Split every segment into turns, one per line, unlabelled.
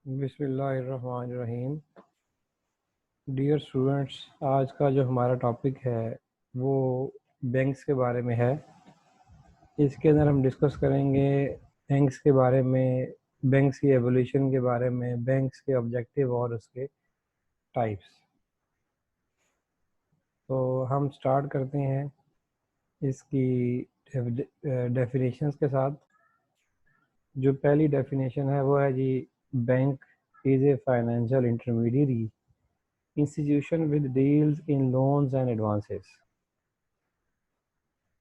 बिस्मिल्लाहिर्रहमानिर्रहीम। Dear students, आज का जो हमारा टॉपिक है वो बैंक्स के बारे में है। इसके अंदर हम डिस्कस करेंगे बैंक्स के बारे में, बैंक्स की एवोल्यूशन के बारे में, बैंक्स के ऑब्जेक्टिव और उसके टाइप्स। तो हम स्टार्ट करते हैं इसकी डेफिनेशंस के साथ। जो पहली डेफिनेशन है वो है जी, bank is a financial intermediary institution with deals in loans and advances.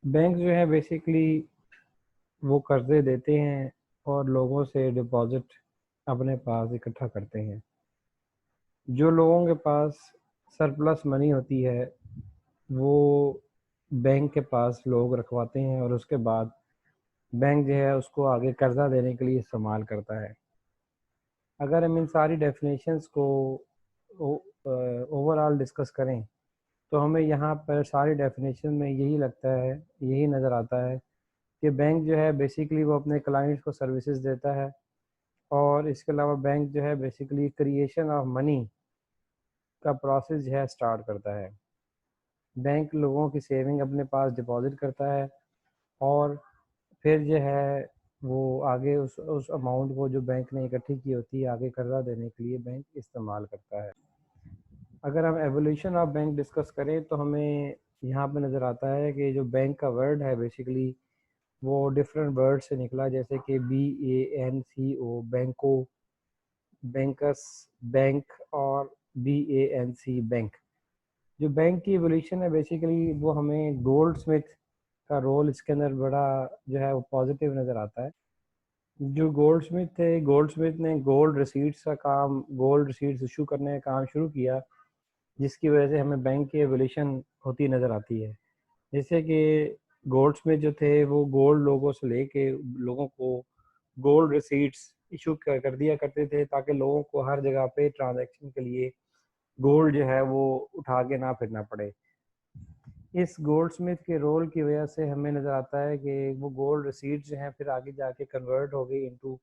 Bank जो है बेसिकली वो कर्जे देते हैं और लोगों से डिपॉजिट अपने पास इकट्ठा करते हैं। जो लोगों के पास सरप्लस मनी होती है वो बैंक के पास लोग रखवाते हैं और उसके बाद बैंक जो है उसको आगे कर्जा देने के लिए इस्तेमाल करता है। अगर हम इन सारी डेफिनेशंस को ओवरऑल डिस्कस करें तो हमें यहाँ पर सारी डेफिनेशन में यही लगता है, यही नज़र आता है कि बैंक जो है बेसिकली वो अपने क्लाइंट्स को सर्विसेज देता है। और इसके अलावा बैंक जो है बेसिकली क्रिएशन ऑफ मनी का प्रोसेस जो है स्टार्ट करता है। बैंक लोगों की सेविंग अपने पास डिपॉजिट करता है और फिर जो है वो आगे उस अमाउंट को जो बैंक ने इकट्ठी की होती है आगे कर्जा देने के लिए बैंक इस्तेमाल करता है। अगर हम एवोल्यूशन ऑफ बैंक डिस्कस करें तो हमें यहाँ पे नज़र आता है कि जो बैंक का वर्ड है बेसिकली वो डिफरेंट वर्ड से निकला, जैसे कि BANCO, बैंको, बैंकर्स, बैंक और BANC, बैंक। जो बैंक की एवोल्यूशन है बेसिकली वो हमें गोल्ड स्मिथ का रोल इसके अंदर बड़ा जो है वो पॉजिटिव नज़र आता है। जो गोल्ड स्मिथ थे, गोल्ड स्मिथ ने गोल्ड रिसीट्स का काम, गोल्ड रिसीट्स इशू करने का काम शुरू किया, जिसकी वजह से हमें बैंक की एवोल्यूशन होती नज़र आती है। जैसे कि गोल्ड स्मिथ जो थे वो गोल्ड लोगों से लेके लोगों को गोल्ड रिसीट्स इशू कर दिया करते थे ताकि लोगों को हर जगह पे ट्रांजैक्शन के लिए गोल्ड जो है वो उठा के ना फिरना पड़े। इस गोल्ड स्मिथ के रोल की वजह से हमें नज़र आता है कि वो गोल्ड रिसीट्स जो हैं फिर आगे जाके कन्वर्ट हो गई इनटू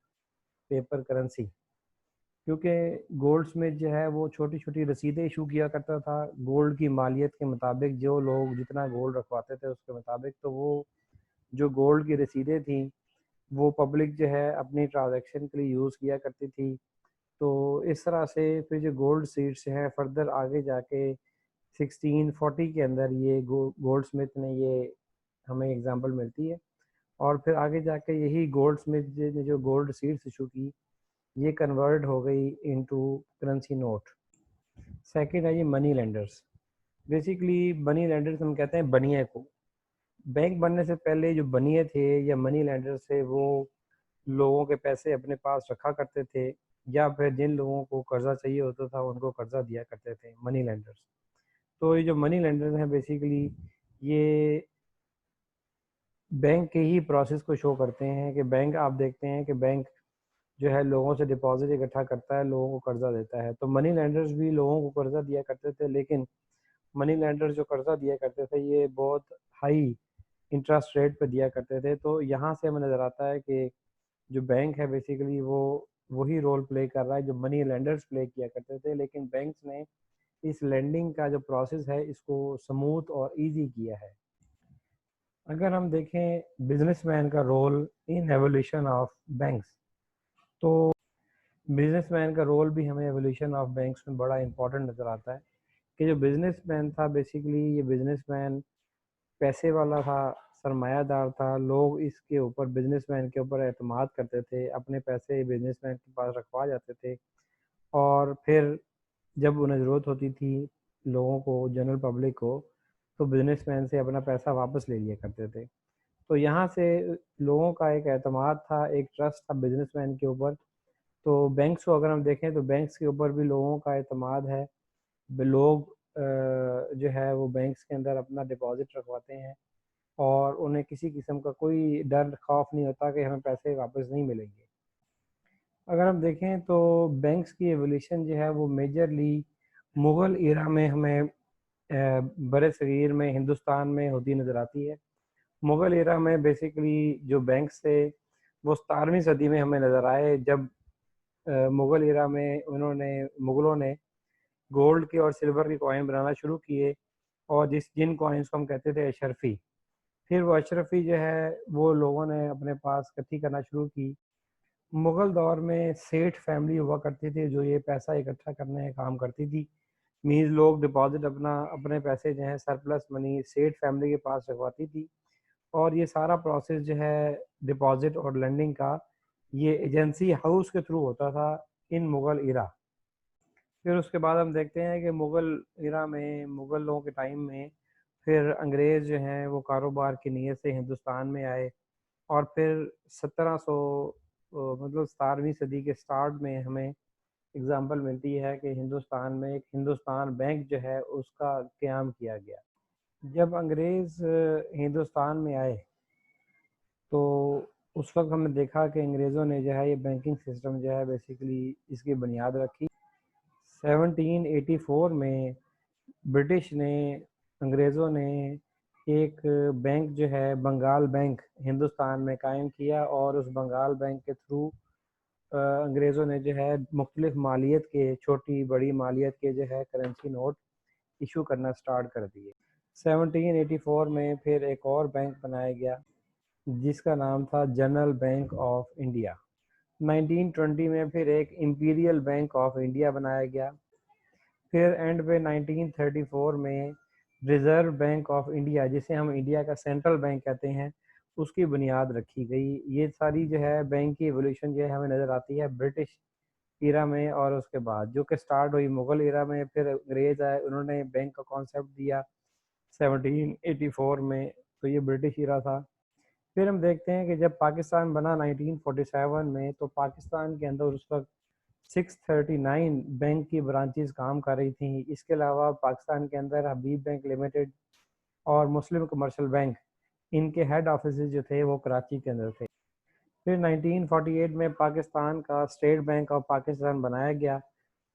पेपर करेंसी, क्योंकि गोल्ड स्मिथ जो है वो छोटी छोटी रसीदें इशू किया करता था गोल्ड की मालियत के मुताबिक। जो लोग जितना गोल्ड रखवाते थे उसके मुताबिक, तो वो जो गोल्ड की रसीदें थी वो पब्लिक जो है अपनी ट्रांजैक्शन के लिए यूज़ किया करती थी। तो इस तरह से फिर जो गोल्ड सीड्स हैं फर्दर आगे जाके 1640 के अंदर ये गोल्ड स्मिथ ने ये हमें एग्जांपल मिलती है। और फिर आगे जाके यही गोल्ड स्मिथ ने जो गोल्ड सीड्स इशू की ये कन्वर्ट हो गई इनटू करेंसी नोट। सेकंड है ये money lenders. Basically money lenders हम कहते हैं बनिए को। बैंक बनने से पहले जो बनिए थे या मनी लेंडर्स थे वो लोगों के पैसे अपने पास रखा करते थे या फिर जिन लोगों को कर्जा चाहिए होता था उनको कर्जा दिया करते थे मनी लेंडर्स। तो ये जो मनी लेंडर्स हैं बेसिकली ये बैंक के ही प्रोसेस को शो करते हैं कि बैंक, आप देखते हैं कि बैंक जो है लोगों से डिपॉजिट इकट्ठा करता है, लोगों को कर्जा देता है। तो मनी लेंडर्स भी लोगों को कर्जा दिया करते थे, लेकिन मनी लेंडर्स जो कर्जा दिया करते थे ये बहुत हाई इंटरेस्ट रेट पे दिया करते थे। तो यहाँ से हमें नज़र आता है कि जो बैंक है बेसिकली वो वही रोल प्ले कर रहा है जो मनी लेंडर्स प्ले किया करते थे, लेकिन बैंक्स ने इस लेंडिंग का जो प्रोसेस है इसको स्मूथ और इजी किया है। अगर हम देखें बिजनेसमैन का role in evolution of banks, तो बिजनेसमैन का रोल भी हमें एवोल्यूशन ऑफ बैंक्स में बड़ा इंपॉर्टेंट नज़र आता है। कि जो बिजनेसमैन था बेसिकली ये बिजनेसमैन पैसे वाला था, सरमायादार था। लोग इसके ऊपर, बिजनेसमैन के ऊपर एतमाद करते थे, अपने पैसे बिजनेसमैन के पास रखवा जाते थे और फिर जब उन्हें ज़रूरत होती थी लोगों को, जनरल पब्लिक को, तो बिजनेसमैन से अपना पैसा वापस ले लिया करते थे। तो यहाँ से लोगों का एक एतमाद था, एक ट्रस्ट था बिजनेसमैन के ऊपर। तो बैंक्स को अगर हम देखें तो बैंक्स के ऊपर भी लोगों का एतमाद है। लोग जो है वो बैंक्स के अंदर अपना डिपॉजिट रखवाते हैं और उन्हें किसी किस्म का कोई डर खौफ नहीं होता कि हमें पैसे वापस नहीं मिलेंगे। अगर हम देखें तो बैंक्स की एवोल्यूशन जो है वो मेजरली मुग़ल एरा में हमें बड़े सगीर में हिंदुस्तान में होती नज़र आती है। मुग़ल एरा में बेसिकली जो बैंक्स थे वो 17वीं सदी में हमें नज़र आए, जब मुग़ल इरा में मुग़लों ने गोल्ड के और सिल्वर के कॉइन बनाना शुरू किए, और जिन कॉइन्स को हम कहते थे अशरफी। फिर वो अशरफी जो है वो लोगों ने अपने पास इकट्ठी करना शुरू की। मुग़ल दौर में सेठ फैमिली हुआ करती थी जो ये पैसा इकट्ठा करने का काम करती थी। मीन्स लोग डिपॉज़िट अपने पैसे जो है सरप्लस मनी सेठ फैमिली के पास रखवाती थी, और ये सारा प्रोसेस जो है डिपॉज़िट और लेंडिंग का, ये एजेंसी हाउस के थ्रू होता था इन मुग़ल इरा। फिर उसके बाद हम देखते हैं कि मुग़ल इरा में, मुग़ल लोगों के टाइम में, फिर अंग्रेज़ जो हैं वो कारोबार की नीयत से हिंदुस्तान में आए, और फिर 1700 मतलब 17वीं सदी के स्टार्ट में हमें एग्ज़ाम्पल मिलती है कि हिंदुस्तान में एक हिंदुस्तान बैंक जो है उसका क़याम किया गया। जब अंग्रेज़ हिंदुस्तान में आए तो उस वक़्त हमने देखा कि अंग्रेज़ों ने जो है ये बैंकिंग सिस्टम जो है बेसिकली इसकी बुनियाद रखी। 1784 में ब्रिटिश ने, अंग्रेज़ों ने एक बैंक जो है बंगाल बैंक हिंदुस्तान में कायम किया, और उस बंगाल बैंक के थ्रू अंग्रेज़ों ने जो है मुख्तलिफ मालियत के, छोटी बड़ी मालियत के जो है करेंसी नोट इशू करना स्टार्ट कर दिए। 1784 में फिर एक और बैंक बनाया गया जिसका नाम था जनरल बैंक ऑफ इंडिया। 1920 में फिर एक इंपीरियल बैंक ऑफ इंडिया बनाया गया। फिर एंड पे 1934 में रिज़र्व बैंक ऑफ इंडिया, जिसे हम इंडिया का सेंट्रल बैंक कहते हैं, उसकी बुनियाद रखी गई। ये सारी जो है बैंक की एवोल्यूशन जो है हमें नज़र आती है ब्रिटिश इरा में, और उसके बाद जो कि स्टार्ट हुई मुग़ल इरा में। फिर अंग्रेज़ आए, उन्होंने बैंक का कॉन्सेप्ट दिया 1784 में, तो ये ब्रिटिश इरा था। फिर हम देखते हैं कि जब पाकिस्तान बना 1947 में, तो पाकिस्तान के अंदर उस वक्त 639 बैंक की ब्रांचेस काम कर रही थी। इसके अलावा पाकिस्तान के अंदर हबीब बैंक लिमिटेड और मुस्लिम कमर्शियल बैंक, इनके हेड ऑफिस जो थे वो कराची के अंदर थे। फिर 1948 में पाकिस्तान का स्टेट बैंक ऑफ पाकिस्तान बनाया गया,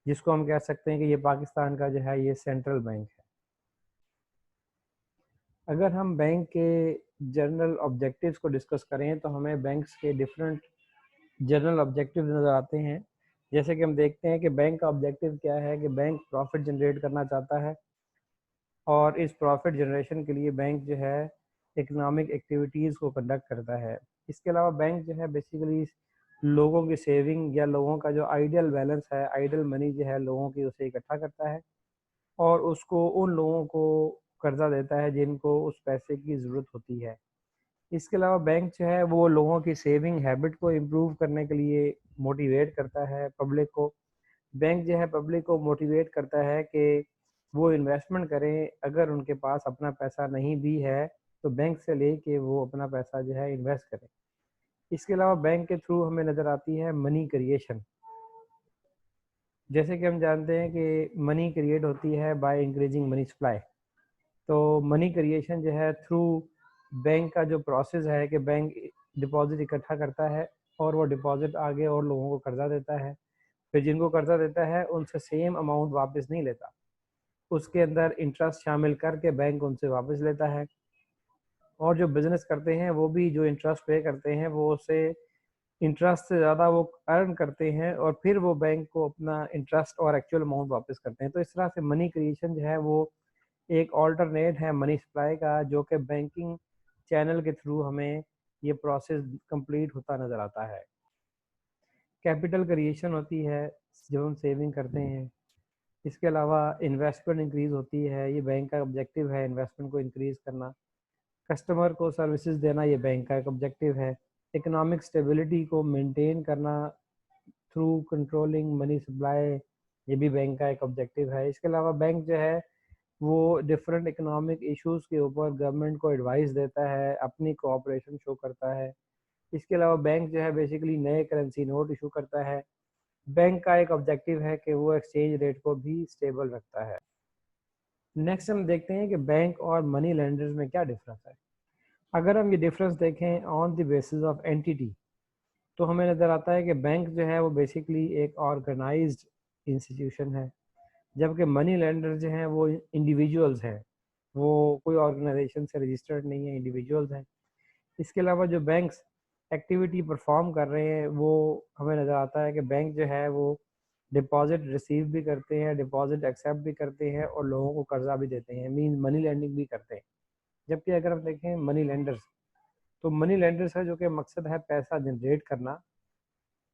जिसको हम कह सकते हैं कि ये पाकिस्तान का जो है ये सेंट्रल बैंक है। अगर हम बैंक के जनरल ऑब्जेक्टिव्स को डिस्कस करें तो हमें बैंक्स के डिफरेंट जनरल ऑब्जेक्टिव नज़र आते हैं। जैसे कि हम देखते हैं कि बैंक का ऑब्जेक्टिव क्या है, कि बैंक प्रॉफिट जनरेट करना चाहता है, और इस प्रॉफिट जनरेशन के लिए बैंक जो है इकोनॉमिक एक्टिविटीज़ को कंडक्ट करता है। इसके अलावा बैंक जो है बेसिकली लोगों की सेविंग या लोगों का जो आइडियल बैलेंस है, आइडियल मनी जो है लोगों की, उसे इकट्ठा करता है और उसको उन लोगों को कर्जा देता है जिनको उस पैसे की ज़रूरत होती है। इसके अलावा बैंक जो है वो लोगों की सेविंग हैबिट को इम्प्रूव करने के लिए मोटिवेट करता है पब्लिक को। बैंक जो है पब्लिक को मोटिवेट करता है कि वो इन्वेस्टमेंट करें। अगर उनके पास अपना पैसा नहीं भी है तो बैंक से लेके वो अपना पैसा जो है इन्वेस्ट करें। इसके अलावा बैंक के थ्रू हमें नज़र आती है मनी क्रिएशन। जैसे कि हम जानते हैं कि मनी क्रिएट होती है बाय इंक्रीजिंग मनी सप्लाई। तो मनी क्रिएशन जो है थ्रू बैंक का जो प्रोसेस है कि बैंक डिपॉजिट इकट्ठा करता है और वो डिपॉजिट आगे और लोगों को कर्जा देता है। फिर जिनको कर्जा देता है उनसे सेम अमाउंट वापस नहीं लेता, उसके अंदर इंटरेस्ट शामिल करके बैंक उनसे वापस लेता है। और जो बिज़नेस करते हैं वो भी जो इंटरेस्ट पे करते हैं वो उससे इंटरेस्ट से ज़्यादा वो अर्न करते हैं, और फिर वो बैंक को अपना इंटरेस्ट और एक्चुअल अमाउंट वापस करते हैं। तो इस तरह से मनी क्रिएशन जो है वो एक ऑल्टरनेट है मनी सप्लाई का, जो कि बैंकिंग चैनल के थ्रू हमें ये प्रोसेस कंप्लीट होता नज़र आता है। कैपिटल क्रिएशन होती है जब हम सेविंग करते हैं। इसके अलावा इन्वेस्टमेंट इंक्रीज़ होती है, ये बैंक का ऑब्जेक्टिव है इन्वेस्टमेंट को इंक्रीज़ करना। कस्टमर को सर्विसेज देना ये बैंक का एक ऑब्जेक्टिव है। इकोनॉमिक स्टेबिलिटी को मेंटेन करना थ्रू कंट्रोलिंग मनी सप्लाई, ये भी बैंक का एक ऑब्जेक्टिव है। इसके अलावा बैंक जो है वो डिफरेंट इकोनॉमिक इश्यूज़ के ऊपर गवर्नमेंट को एडवाइस देता है, अपनी कोऑपरेशन शो करता है। इसके अलावा बैंक जो है बेसिकली नए करेंसी नोट इशू करता है। बैंक का एक ऑब्जेक्टिव है कि वो एक्सचेंज रेट को भी स्टेबल रखता है। नेक्स्ट हम देखते हैं कि बैंक और मनी लेंडर्स में क्या डिफरेंस है। अगर हम ये डिफरेंस देखें on the basis of entity, तो हमें नज़र आता है कि बैंक जो है वो बेसिकली एक ऑर्गेनाइज्ड इंस्टीट्यूशन है, जबकि मनी लेंडर जो हैं वो इंडिविजुअल्स हैं, वो कोई ऑर्गेनाइजेशन से रजिस्टर्ड नहीं है, इंडिविजुअल्स हैं। इसके अलावा जो बैंक्स एक्टिविटी परफॉर्म कर रहे हैं, वो हमें नज़र आता है कि बैंक जो है वो डिपॉजिट रिसीव भी करते हैं, डिपॉजिट एक्सेप्ट भी करते हैं और लोगों को कर्जा भी देते हैं, मीन मनी लेंडिंग भी करते हैं। जबकि अगर हम देखें मनी लेंडर्स, तो मनी लेंडर्स का जो कि मकसद है पैसा जनरेट करना,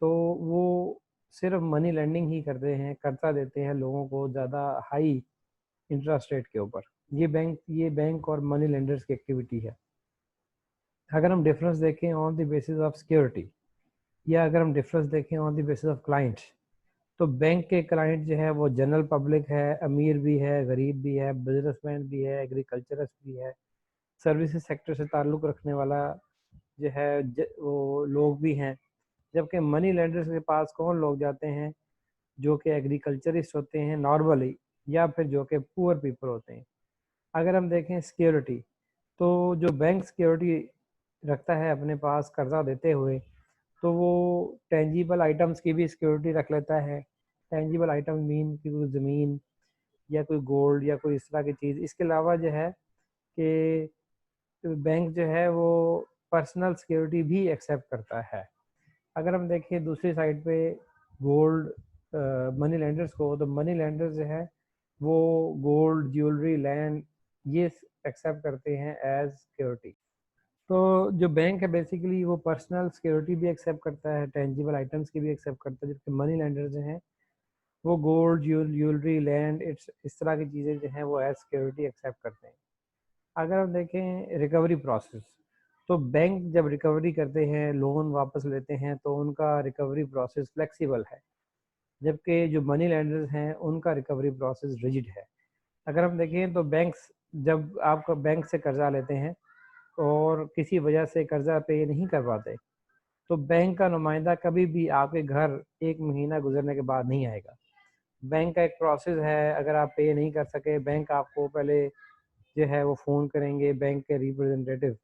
तो वो सिर्फ मनी लेंडिंग ही करते हैं, कर्जा देते हैं लोगों को ज़्यादा हाई इंटरेस्ट रेट के ऊपर। ये बैंक और मनी लेंडर्स की एक्टिविटी है। अगर हम डिफरेंस देखें on the basis of security, या अगर हम डिफरेंस देखें on the basis of clients, तो बैंक के क्लाइंट जो है वो जनरल पब्लिक है, अमीर भी है, गरीब भी है, बिजनेसमैन भी है, एग्रीकल्चरस्ट भी है, सर्विसेज सेक्टर से ताल्लुक़ रखने वाला जो है वो लोग भी हैं। जबकि मनी लेंडर्स के पास कौन लोग जाते हैं? जो कि एग्रीकल्चरिस्ट होते हैं नॉर्मली, या फिर जो कि पुअर पीपल होते हैं। अगर हम देखें सिक्योरिटी, तो जो बैंक सिक्योरिटी रखता है अपने पास कर्जा देते हुए, तो वो टेंजिबल आइटम्स की भी सिक्योरिटी रख लेता है। टेंजिबल आइटम मीन कि कोई ज़मीन या कोई गोल्ड या कोई इस तरह की चीज़। इसके अलावा जो है कि बैंक जो है वो पर्सनल सिक्योरिटी भी एक्सेप्ट करता है। अगर हम देखें दूसरी साइड पे गोल्ड मनी लेंडर्स को, तो मनी लेंडर्स जो है वो गोल्ड, ज्वेलरी, लैंड ये एक्सेप्ट करते हैं एज सिक्योरिटी। तो जो बैंक है बेसिकली वो पर्सनल सिक्योरिटी भी एक्सेप्ट करता है, टेंजिबल आइटम्स की भी एक्सेप्ट करता है, जबकि मनी लेंडर्स जो हैं वो गोल्ड, ज्वेलरी, लैंड इस तरह की चीज़ें जो हैं वो एज सिक्योरिटी एक्सेप्ट करते हैं। अगर हम देखें रिकवरी प्रोसेस, तो बैंक जब रिकवरी करते हैं, लोन वापस लेते हैं, तो उनका रिकवरी प्रोसेस फ्लेक्सिबल है। जबकि जो मनी लेंडर्स हैं उनका रिकवरी प्रोसेस रिजिड है। अगर हम देखें तो बैंक्स, जब आप बैंक से कर्जा लेते हैं और किसी वजह से कर्जा पे नहीं कर पाते, तो बैंक का नुमाइंदा कभी भी आपके घर 1 महीना गुजरने के बाद नहीं आएगा। बैंक का एक प्रोसेस है, अगर आप पे नहीं कर सके, बैंक आपको पहले जो है वो फ़ोन करेंगे, बैंक के रिप्रेजेंटेटिव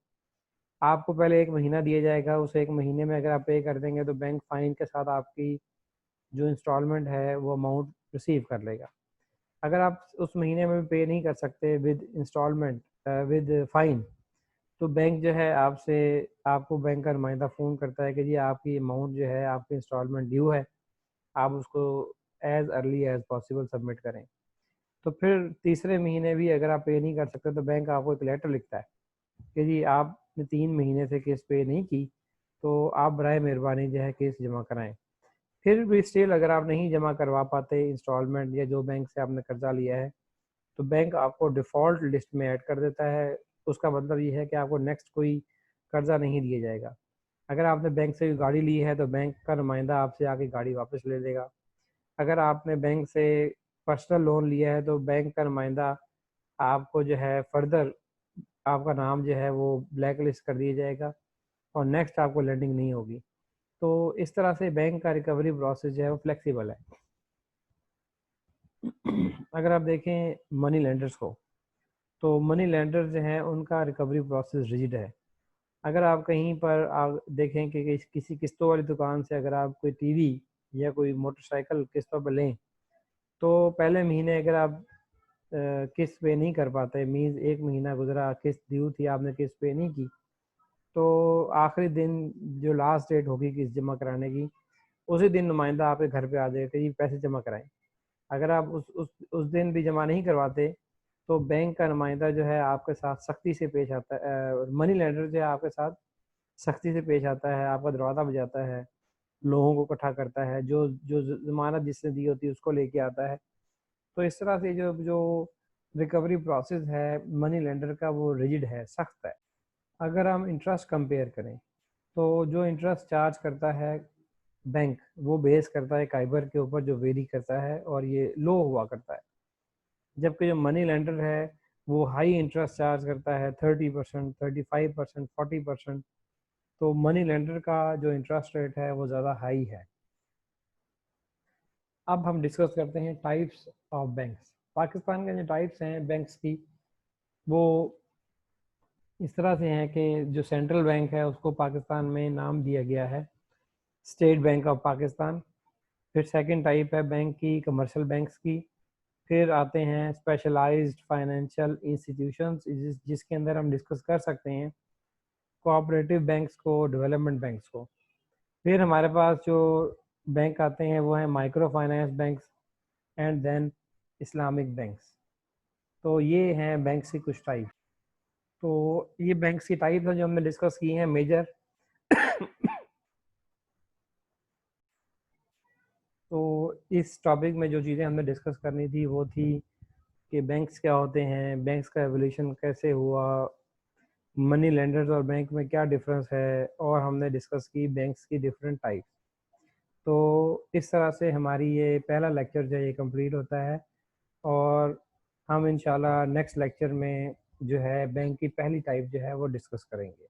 आपको पहले 1 महीना दिया जाएगा। उस 1 महीने में अगर आप पे कर देंगे तो बैंक फ़ाइन के साथ आपकी जो इंस्टॉलमेंट है वो अमाउंट रिसीव कर लेगा। अगर आप उस महीने में भी पे नहीं कर सकते विद इंस्टॉलमेंट विद फ़ाइन, तो बैंक जो है आपको बैंक का नुमाइंदा फ़ोन करता है कि जी आपकी अमाउंट जो है, आपकी इंस्टॉलमेंट ड्यू है, आप उसको as early as possible submit करें। तो फिर तीसरे महीने भी अगर आप पे नहीं कर सकते, तो बैंक आपको एक लेटर लिखता है कि जी आपने 3 महीने से किस्त पे नहीं की, तो आप बराए मेहरबानी जो है किस्त जमा कराएं। फिर भी स्टिल अगर आप नहीं जमा करवा पाते इंस्टॉलमेंट या जो बैंक से आपने कर्जा लिया है, तो बैंक आपको डिफ़ॉल्ट लिस्ट में ऐड कर देता है। उसका मतलब ये है कि आपको नेक्स्ट कोई कर्जा नहीं दिया जाएगा। अगर आपने बैंक से गाड़ी ली है तो बैंक का नुमाइंदा आपसे आके गाड़ी वापस ले लेगा। अगर आपने बैंक से पर्सनल लोन लिया है तो बैंक का नुमाइंदा आपको जो है फर्दर आपका नाम जो है वो ब्लैक लिस्ट कर दिया जाएगा और नेक्स्ट आपको लेंडिंग नहीं होगी। तो इस तरह से बैंक का रिकवरी प्रोसेस जो है वो फ्लेक्सिबल है। अगर आप देखें मनी लेंडर्स को, तो मनी लेंडर्स जो हैं उनका रिकवरी प्रोसेस रिजिड है। अगर आप कहीं पर आप देखें कि किसी किस्तों वाली दुकान से अगर आप कोई टीवी या कोई मोटरसाइकिल किस्तों पर लें, तो पहले महीने अगर आप किस्त पे नहीं कर पाते, मीन्स 1 महीना गुजरा, किस्त ड्यू थी, आपने किस्त पे नहीं की, तो आखिरी दिन जो लास्ट डेट होगी किस्त जमा कराने की, उसी दिन नुमाइंदा आपके घर पे आ जाएगा कि जी पैसे जमा कराएं। अगर आप उस दिन भी जमा नहीं करवाते, तो बैंक का नुमाइंदा जो है आपके साथ सख्ती से पेश आता है, मनी लेंडर जो है आपके साथ सख्ती से पेश आता है, आपका दरवाज़ा बजाता है, लोगों को इकट्ठा करता है, जो जो ज़मानत जिसने दी होती है उसको लेके आता है। तो इस तरह से जो जो रिकवरी प्रोसेस है मनी लेंडर का वो रिजिड है, सख्त है। अगर हम इंटरेस्ट कंपेयर करें, तो जो इंटरेस्ट चार्ज करता है बैंक, वो बेस करता है काइबर के ऊपर जो वेरी करता है और ये लो हुआ करता है। जबकि जो मनी लेंडर है वो हाई इंटरेस्ट चार्ज करता है, 30%, 35%, 40%। तो मनी लेंडर का जो इंटरेस्ट रेट है वो ज़्यादा हाई है। अब हम डिस्कस करते हैं टाइप्स ऑफ बैंक्स। पाकिस्तान के जो टाइप्स हैं बैंक्स की, वो इस तरह से हैं कि जो सेंट्रल बैंक है उसको पाकिस्तान में नाम दिया गया है स्टेट बैंक ऑफ पाकिस्तान। फिर सेकंड टाइप है बैंक की कमर्शियल बैंक्स की। फिर आते हैं स्पेशलाइज्ड फाइनेंशियल इंस्टीट्यूशंस, जिसके अंदर हम डिस्कस कर सकते हैं कोऑपरेटिव बैंक्स को, डेवलपमेंट बैंक्स को। फिर हमारे पास जो बैंक आते हैं वो हैं micro finance banks and then Islamic banks. तो ये हैं बैंक्स की कुछ टाइप। तो ये बैंक्स की टाइप है जो हमने डिस्कस की हैं मेजर। तो इस टॉपिक में जो चीज़ें हमने डिस्कस करनी थी वो थी कि बैंक्स क्या होते हैं, बैंक्स का एवोल्यूशन कैसे हुआ, मनी लेंडर्स और बैंक में क्या डिफरेंस है, और हमने डिस्कस की बैंक्स की डिफरेंट टाइप्स। तो इस तरह से हमारी ये पहला लेक्चर जो है ये कंप्लीट होता है, और हम इंशाल्लाह नेक्स्ट लेक्चर में जो है बैंक की पहली टाइप जो है वो डिस्कस करेंगे।